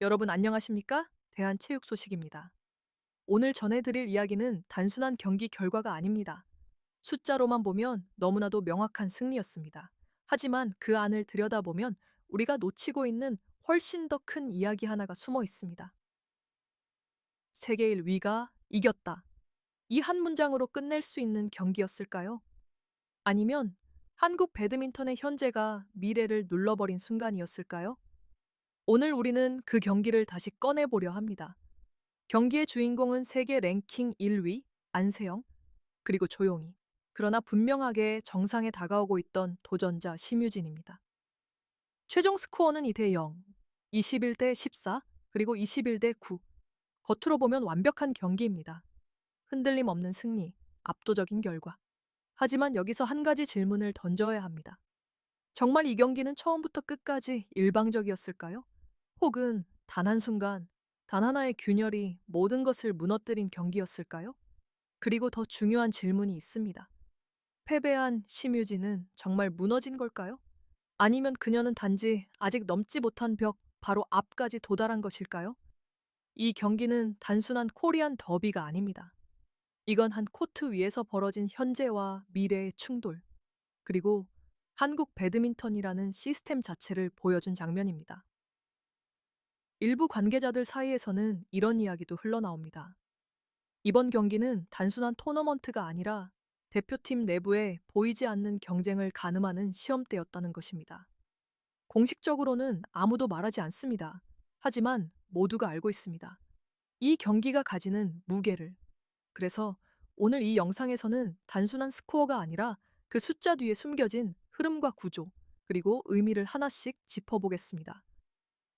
여러분 안녕하십니까? 대한체육 소식입니다. 오늘 전해드릴 이야기는 단순한 경기 결과가 아닙니다. 숫자로만 보면 너무나도 명확한 승리였습니다. 하지만 그 안을 들여다보면 우리가 놓치고 있는 훨씬 더 큰 이야기 하나가 숨어 있습니다. 세계 1위가 이겼다. 이 한 문장으로 끝낼 수 있는 경기였을까요? 아니면 한국 배드민턴의 현재가 미래를 눌러버린 순간이었을까요? 오늘 우리는 그 경기를 다시 꺼내보려 합니다. 경기의 주인공은 세계 랭킹 1위 안세영, 그리고 조용히, 그러나 분명하게 정상에 다가오고 있던 도전자 심유진입니다. 최종 스코어는 2대 0, 21대 14, 그리고 21대 9. 겉으로 보면 완벽한 경기입니다. 흔들림 없는 승리, 압도적인 결과. 하지만 여기서 한 가지 질문을 던져야 합니다. 정말 이 경기는 처음부터 끝까지 일방적이었을까요? 혹은 단 한순간, 단 하나의 균열이 모든 것을 무너뜨린 경기였을까요? 그리고 더 중요한 질문이 있습니다. 패배한 심유진은 정말 무너진 걸까요? 아니면 그녀는 단지 아직 넘지 못한 벽 바로 앞까지 도달한 것일까요? 이 경기는 단순한 코리안 더비가 아닙니다. 이건 한 코트 위에서 벌어진 현재와 미래의 충돌, 그리고 한국 배드민턴이라는 시스템 자체를 보여준 장면입니다. 일부 관계자들 사이에서는 이런 이야기도 흘러나옵니다. 이번 경기는 단순한 토너먼트가 아니라 대표팀 내부에 보이지 않는 경쟁을 가늠하는 시험대였다는 것입니다. 공식적으로는 아무도 말하지 않습니다. 하지만 모두가 알고 있습니다. 이 경기가 가지는 무게를. 그래서 오늘 이 영상에서는 단순한 스코어가 아니라 그 숫자 뒤에 숨겨진 흐름과 구조, 그리고 의미를 하나씩 짚어보겠습니다.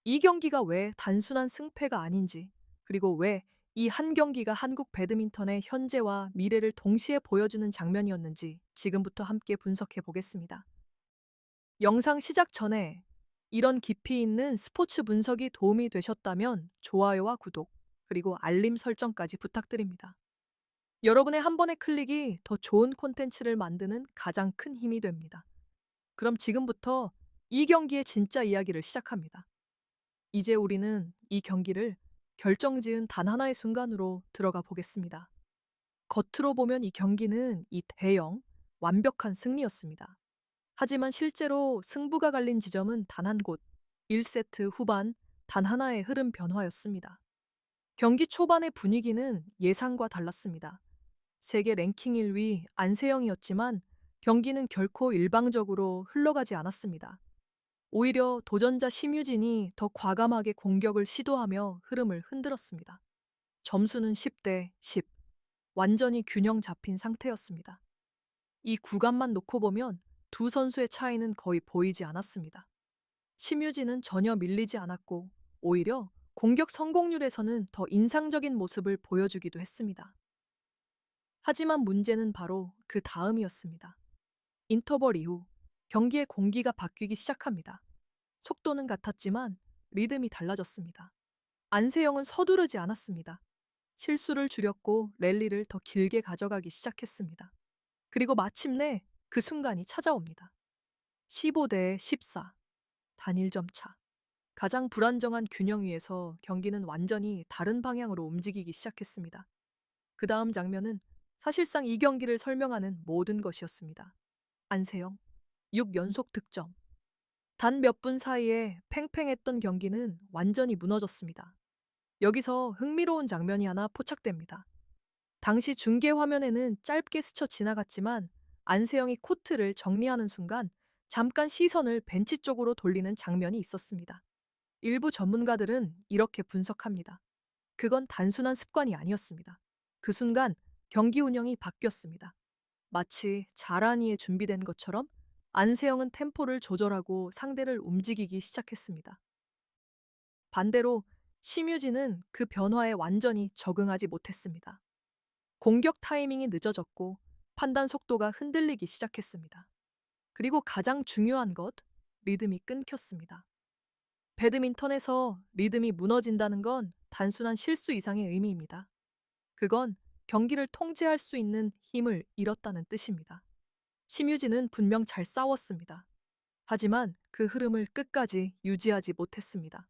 이 경기가 왜 단순한 승패가 아닌지, 그리고 왜 이 한 경기가 한국 배드민턴의 현재와 미래를 동시에 보여주는 장면이었는지 지금부터 함께 분석해 보겠습니다. 영상 시작 전에 이런 깊이 있는 스포츠 분석이 도움이 되셨다면 좋아요와 구독, 그리고 알림 설정까지 부탁드립니다. 여러분의 한 번의 클릭이 더 좋은 콘텐츠를 만드는 가장 큰 힘이 됩니다. 그럼 지금부터 이 경기의 진짜 이야기를 시작합니다. 이제 우리는 이 경기를 결정지은 단 하나의 순간으로 들어가 보겠습니다. 겉으로 보면 이 경기는 이 대형, 완벽한 승리였습니다. 하지만 실제로 승부가 갈린 지점은 단 한 곳, 1세트 후반 단 하나의 흐름 변화였습니다. 경기 초반의 분위기는 예상과 달랐습니다. 세계 랭킹 1위 안세영이었지만 경기는 결코 일방적으로 흘러가지 않았습니다. 오히려 도전자 심유진이 더 과감하게 공격을 시도하며 흐름을 흔들었습니다. 점수는 10대 10. 완전히 균형 잡힌 상태였습니다. 이 구간만 놓고 보면 두 선수의 차이는 거의 보이지 않았습니다. 심유진은 전혀 밀리지 않았고 오히려 공격 성공률에서는 더 인상적인 모습을 보여주기도 했습니다. 하지만 문제는 바로 그 다음이었습니다. 인터벌 이후 경기의 공기가 바뀌기 시작합니다. 속도는 같았지만 리듬이 달라졌습니다. 안세영은 서두르지 않았습니다. 실수를 줄였고 랠리를 더 길게 가져가기 시작했습니다. 그리고 마침내 그 순간이 찾아옵니다. 15대 14. 단일점 차. 가장 불안정한 균형 위에서 경기는 완전히 다른 방향으로 움직이기 시작했습니다. 그 다음 장면은 사실상 이 경기를 설명하는 모든 것이었습니다. 안세영, 6연속 득점. 단 몇 분 사이에 팽팽했던 경기는 완전히 무너졌습니다. 여기서 흥미로운 장면이 하나 포착됩니다. 당시 중계 화면에는 짧게 스쳐 지나갔지만 안세영이 코트를 정리하는 순간 잠깐 시선을 벤치 쪽으로 돌리는 장면이 있었습니다. 일부 전문가들은 이렇게 분석합니다. 그건 단순한 습관이 아니었습니다. 그 순간 경기 운영이 바뀌었습니다. 마치 자라니에 준비된 것처럼 안세영은 템포를 조절하고 상대를 움직이기 시작했습니다. 반대로 심유진은 그 변화에 완전히 적응하지 못했습니다. 공격 타이밍이 늦어졌고 판단 속도가 흔들리기 시작했습니다. 그리고 가장 중요한 것, 리듬이 끊겼습니다. 배드민턴에서 리듬이 무너진다는 건 단순한 실수 이상의 의미입니다. 그건 경기를 통제할 수 있는 힘을 잃었다는 뜻입니다. 심유진은 분명 잘 싸웠습니다. 하지만 그 흐름을 끝까지 유지하지 못했습니다.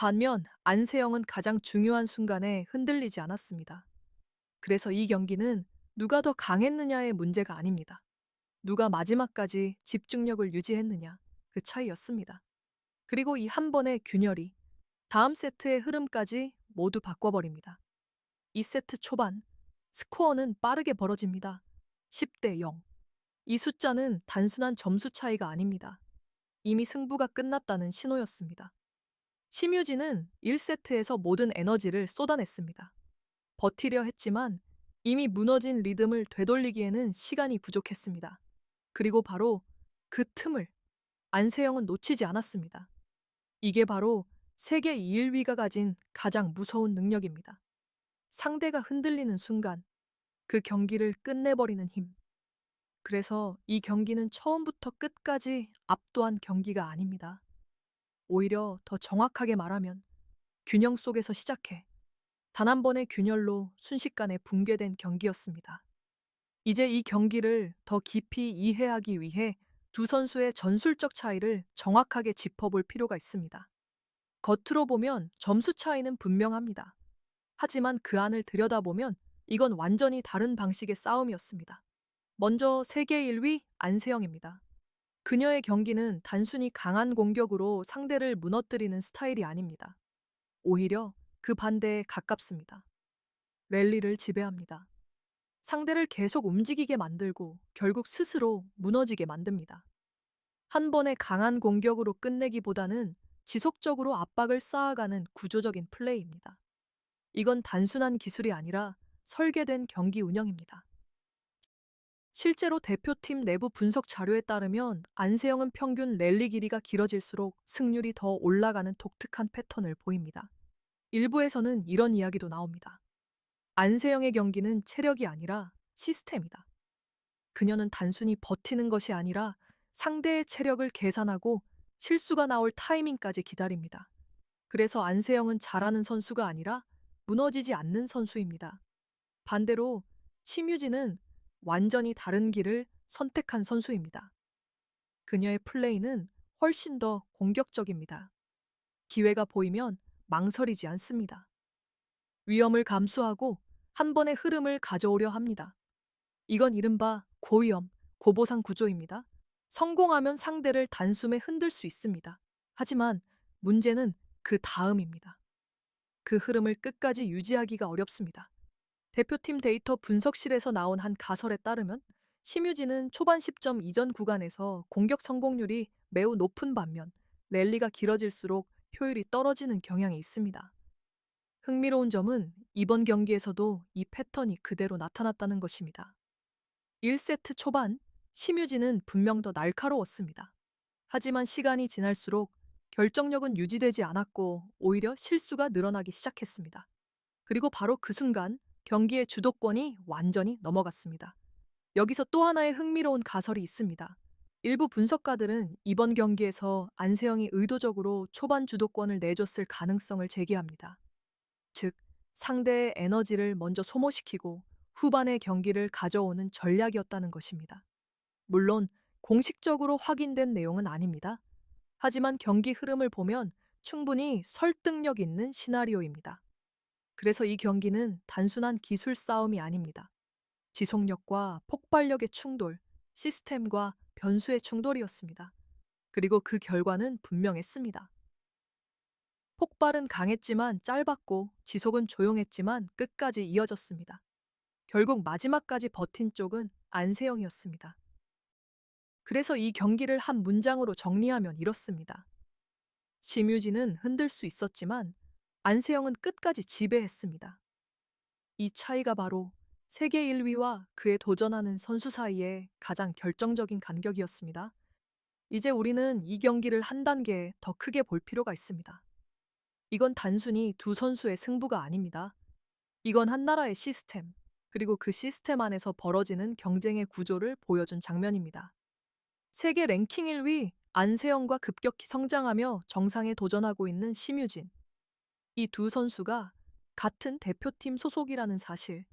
반면 안세영은 가장 중요한 순간에 흔들리지 않았습니다. 그래서 이 경기는 누가 더 강했느냐의 문제가 아닙니다. 누가 마지막까지 집중력을 유지했느냐, 그 차이였습니다. 그리고 이 한 번의 균열이 다음 세트의 흐름까지 모두 바꿔버립니다. 2세트 초반, 스코어는 빠르게 벌어집니다. 10대 0. 이 숫자는 단순한 점수 차이가 아닙니다. 이미 승부가 끝났다는 신호였습니다. 심유진은 1세트에서 모든 에너지를 쏟아냈습니다. 버티려 했지만 이미 무너진 리듬을 되돌리기에는 시간이 부족했습니다. 그리고 바로 그 틈을 안세영은 놓치지 않았습니다. 이게 바로 세계 2위가 가진 가장 무서운 능력입니다. 상대가 흔들리는 순간 그 경기를 끝내버리는 힘. 그래서 이 경기는 처음부터 끝까지 압도한 경기가 아닙니다. 오히려 더 정확하게 말하면 균형 속에서 시작해 단 한 번의 균열로 순식간에 붕괴된 경기였습니다. 이제 이 경기를 더 깊이 이해하기 위해 두 선수의 전술적 차이를 정확하게 짚어볼 필요가 있습니다. 겉으로 보면 점수 차이는 분명합니다. 하지만 그 안을 들여다보면 이건 완전히 다른 방식의 싸움이었습니다. 먼저 세계 1위 안세영입니다. 그녀의 경기는 단순히 강한 공격으로 상대를 무너뜨리는 스타일이 아닙니다. 오히려 그 반대에 가깝습니다. 랠리를 지배합니다. 상대를 계속 움직이게 만들고 결국 스스로 무너지게 만듭니다. 한 번의 강한 공격으로 끝내기보다는 지속적으로 압박을 쌓아가는 구조적인 플레이입니다. 이건 단순한 기술이 아니라 설계된 경기 운영입니다. 실제로 대표팀 내부 분석 자료에 따르면 안세영은 평균 랠리 길이가 길어질수록 승률이 더 올라가는 독특한 패턴을 보입니다. 일부에서는 이런 이야기도 나옵니다. 안세영의 경기는 체력이 아니라 시스템이다. 그녀는 단순히 버티는 것이 아니라 상대의 체력을 계산하고 실수가 나올 타이밍까지 기다립니다. 그래서 안세영은 잘하는 선수가 아니라 무너지지 않는 선수입니다. 반대로 심유진은 완전히 다른 길을 선택한 선수입니다. 그녀의 플레이는 훨씬 더 공격적입니다. 기회가 보이면 망설이지 않습니다. 위험을 감수하고 한 번의 흐름을 가져오려 합니다. 이건 이른바 고위험, 고보상 구조입니다. 성공하면 상대를 단숨에 흔들 수 있습니다. 하지만 문제는 그 다음입니다. 그 흐름을 끝까지 유지하기가 어렵습니다. 대표팀 데이터 분석실에서 나온 한 가설에 따르면 심유진은 초반 10점 이전 구간에서 공격 성공률이 매우 높은 반면 랠리가 길어질수록 효율이 떨어지는 경향이 있습니다. 흥미로운 점은 이번 경기에서도 이 패턴이 그대로 나타났다는 것입니다. 1세트 초반 심유진은 분명 더 날카로웠습니다. 하지만 시간이 지날수록 결정력은 유지되지 않았고 오히려 실수가 늘어나기 시작했습니다. 그리고 바로 그 순간 경기의 주도권이 완전히 넘어갔습니다. 여기서 또 하나의 흥미로운 가설이 있습니다. 일부 분석가들은 이번 경기에서 안세영이 의도적으로 초반 주도권을 내줬을 가능성을 제기합니다. 즉, 상대의 에너지를 먼저 소모시키고 후반의 경기를 가져오는 전략이었다는 것입니다. 물론 공식적으로 확인된 내용은 아닙니다. 하지만 경기 흐름을 보면 충분히 설득력 있는 시나리오입니다. 그래서 이 경기는 단순한 기술 싸움이 아닙니다. 지속력과 폭발력의 충돌, 시스템과 변수의 충돌이었습니다. 그리고 그 결과는 분명했습니다. 폭발은 강했지만 짧았고 지속은 조용했지만 끝까지 이어졌습니다. 결국 마지막까지 버틴 쪽은 안세영이었습니다. 그래서 이 경기를 한 문장으로 정리하면 이렇습니다. 심유진은 흔들 수 있었지만 안세영은 끝까지 지배했습니다. 이 차이가 바로 세계 1위와 그에 도전하는 선수 사이의 가장 결정적인 간격이었습니다. 이제 우리는 이 경기를 한 단계 더 크게 볼 필요가 있습니다. 이건 단순히 두 선수의 승부가 아닙니다. 이건 한 나라의 시스템, 그리고 그 시스템 안에서 벌어지는 경쟁의 구조를 보여준 장면입니다. 세계 랭킹 1위 안세영과 급격히 성장하며 정상에 도전하고 있는 심유진. 이 두 선수가 같은 대표팀 소속이라는 사실,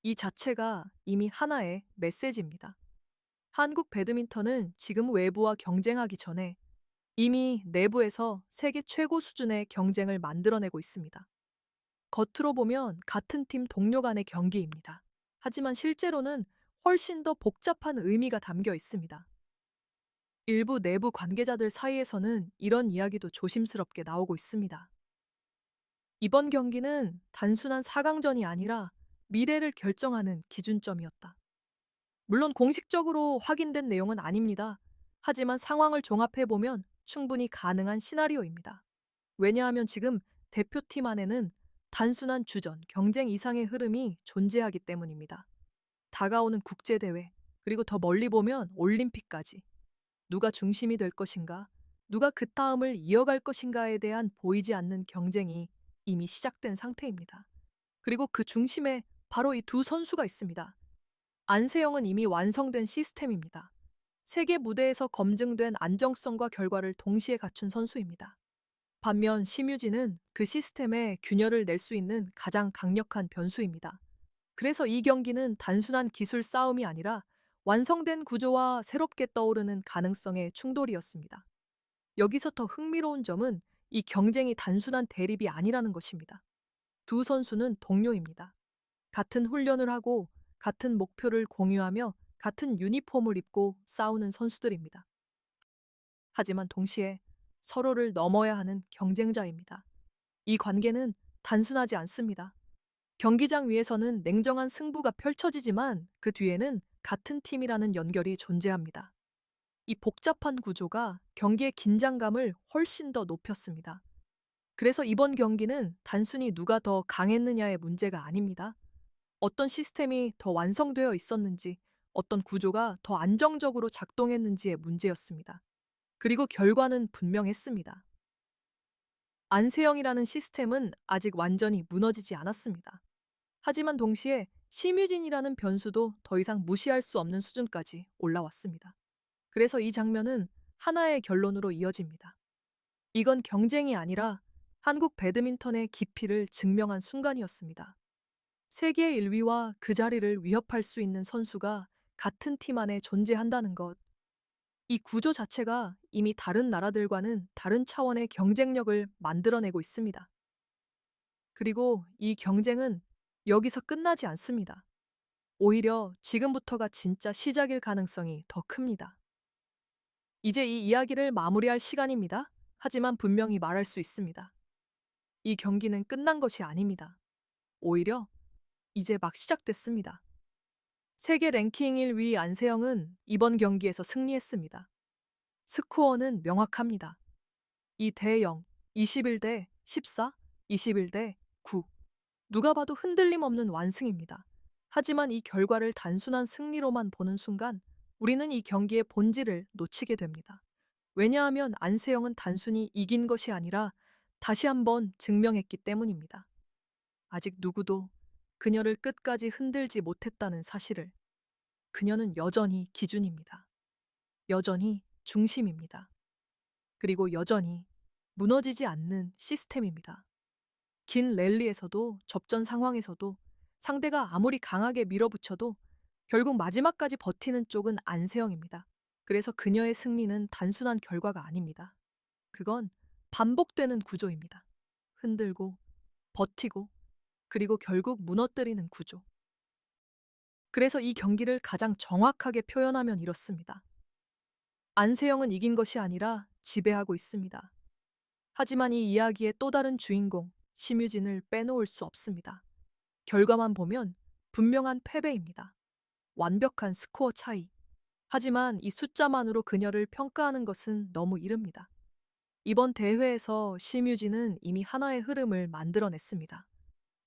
이 자체가 이미 하나의 메시지입니다. 한국 배드민턴은 지금 외부와 경쟁하기 전에 이미 내부에서 세계 최고 수준의 경쟁을 만들어내고 있습니다. 겉으로 보면 같은 팀 동료 간의 경기입니다. 하지만 실제로는 훨씬 더 복잡한 의미가 담겨 있습니다. 일부 내부 관계자들 사이에서는 이런 이야기도 조심스럽게 나오고 있습니다. 이번 경기는 단순한 4강전이 아니라 미래를 결정하는 기준점이었다. 물론 공식적으로 확인된 내용은 아닙니다. 하지만 상황을 종합해보면 충분히 가능한 시나리오입니다. 왜냐하면 지금 대표팀 안에는 단순한 주전, 경쟁 이상의 흐름이 존재하기 때문입니다. 다가오는 국제대회, 그리고 더 멀리 보면 올림픽까지 누가 중심이 될 것인가, 누가 그 다음을 이어갈 것인가에 대한 보이지 않는 경쟁이 이미 시작된 상태입니다. 그리고 그 중심에 바로 이 두 선수가 있습니다. 안세영은 이미 완성된 시스템입니다. 세계 무대에서 검증된 안정성과 결과를 동시에 갖춘 선수입니다. 반면 심유진은 그 시스템에 균열을 낼 수 있는 가장 강력한 변수입니다. 그래서 이 경기는 단순한 기술 싸움이 아니라 완성된 구조와 새롭게 떠오르는 가능성의 충돌이었습니다. 여기서 더 흥미로운 점은 이 경쟁이 단순한 대립이 아니라는 것입니다. 두 선수는 동료입니다. 같은 훈련을 하고 같은 목표를 공유하며 같은 유니폼을 입고 싸우는 선수들입니다. 하지만 동시에 서로를 넘어야 하는 경쟁자입니다. 이 관계는 단순하지 않습니다. 경기장 위에서는 냉정한 승부가 펼쳐지지만 그 뒤에는 같은 팀이라는 연결이 존재합니다. 이 복잡한 구조가 경기의 긴장감을 훨씬 더 높였습니다. 그래서 이번 경기는 단순히 누가 더 강했느냐의 문제가 아닙니다. 어떤 시스템이 더 완성되어 있었는지, 어떤 구조가 더 안정적으로 작동했는지의 문제였습니다. 그리고 결과는 분명했습니다. 안세영이라는 시스템은 아직 완전히 무너지지 않았습니다. 하지만 동시에 심유진이라는 변수도 더 이상 무시할 수 없는 수준까지 올라왔습니다. 그래서 이 장면은 하나의 결론으로 이어집니다. 이건 경쟁이 아니라 한국 배드민턴의 깊이를 증명한 순간이었습니다. 세계 1위와 그 자리를 위협할 수 있는 선수가 같은 팀 안에 존재한다는 것. 이 구조 자체가 이미 다른 나라들과는 다른 차원의 경쟁력을 만들어내고 있습니다. 그리고 이 경쟁은 여기서 끝나지 않습니다. 오히려 지금부터가 진짜 시작일 가능성이 더 큽니다. 이제 이 이야기를 마무리할 시간입니다. 하지만 분명히 말할 수 있습니다. 이 경기는 끝난 것이 아닙니다. 오히려 이제 막 시작됐습니다. 세계 랭킹 1위 안세영은 이번 경기에서 승리했습니다. 스코어는 명확합니다. 2대 0, 21대 14, 21대 9. 누가 봐도 흔들림 없는 완승입니다. 하지만 이 결과를 단순한 승리로만 보는 순간 우리는 이 경기의 본질을 놓치게 됩니다. 왜냐하면 안세영은 단순히 이긴 것이 아니라 다시 한번 증명했기 때문입니다. 아직 누구도 그녀를 끝까지 흔들지 못했다는 사실을. 그녀는 여전히 기준입니다. 여전히 중심입니다. 그리고 여전히 무너지지 않는 시스템입니다. 긴 랠리에서도 접전 상황에서도 상대가 아무리 강하게 밀어붙여도 결국 마지막까지 버티는 쪽은 안세영입니다. 그래서 그녀의 승리는 단순한 결과가 아닙니다. 그건 반복되는 구조입니다. 흔들고, 버티고, 그리고 결국 무너뜨리는 구조. 그래서 이 경기를 가장 정확하게 표현하면 이렇습니다. 안세영은 이긴 것이 아니라 지배하고 있습니다. 하지만 이 이야기의 또 다른 주인공, 심유진을 빼놓을 수 없습니다. 결과만 보면 분명한 패배입니다. 완벽한 스코어 차이. 하지만 이 숫자만으로 그녀를 평가하는 것은 너무 이릅니다. 이번 대회에서 심유진은 이미 하나의 흐름을 만들어냈습니다.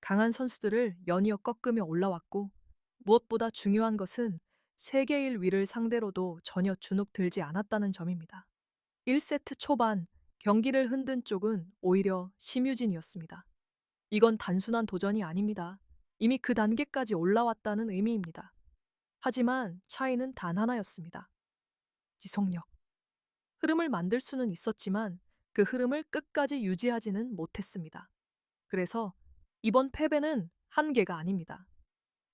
강한 선수들을 연이어 꺾으며 올라왔고 무엇보다 중요한 것은 세계 1위를 상대로도 전혀 주눅 들지 않았다는 점입니다. 1세트 초반 경기를 흔든 쪽은 오히려 심유진이었습니다. 이건 단순한 도전이 아닙니다. 이미 그 단계까지 올라왔다는 의미입니다. 하지만 차이는 단 하나였습니다. 지속력. 흐름을 만들 수는 있었지만 그 흐름을 끝까지 유지하지는 못했습니다. 그래서 이번 패배는 한계가 아닙니다.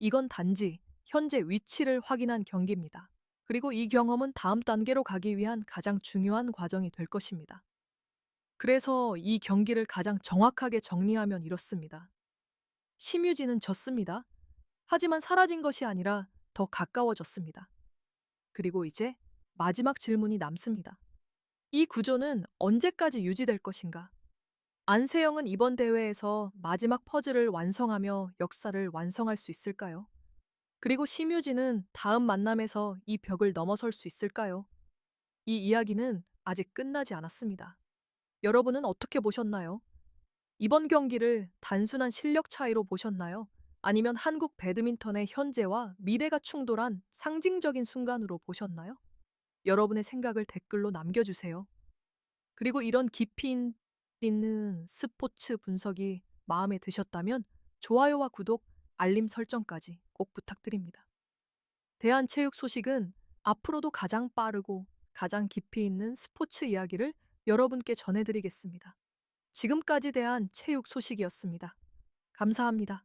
이건 단지 현재 위치를 확인한 경기입니다. 그리고 이 경험은 다음 단계로 가기 위한 가장 중요한 과정이 될 것입니다. 그래서 이 경기를 가장 정확하게 정리하면 이렇습니다. 심유진은 졌습니다. 하지만 사라진 것이 아니라 더 가까워졌습니다. 그리고 이제 마지막 질문이 남습니다. 이 구조는 언제까지 유지될 것인가? 안세영은 이번 대회에서 마지막 퍼즐을 완성하며 역사를 완성할 수 있을까요? 그리고 심유진은 다음 만남에서 이 벽을 넘어설 수 있을까요? 이 이야기는 아직 끝나지 않았습니다. 여러분은 어떻게 보셨나요? 이번 경기를 단순한 실력 차이로 보셨나요? 아니면 한국 배드민턴의 현재와 미래가 충돌한 상징적인 순간으로 보셨나요? 여러분의 생각을 댓글로 남겨주세요. 그리고 이런 깊이 있는 스포츠 분석이 마음에 드셨다면 좋아요와 구독, 알림 설정까지 꼭 부탁드립니다. 대한체육 소식은 앞으로도 가장 빠르고 가장 깊이 있는 스포츠 이야기를 여러분께 전해드리겠습니다. 지금까지 대한 체육 소식이었습니다. 감사합니다.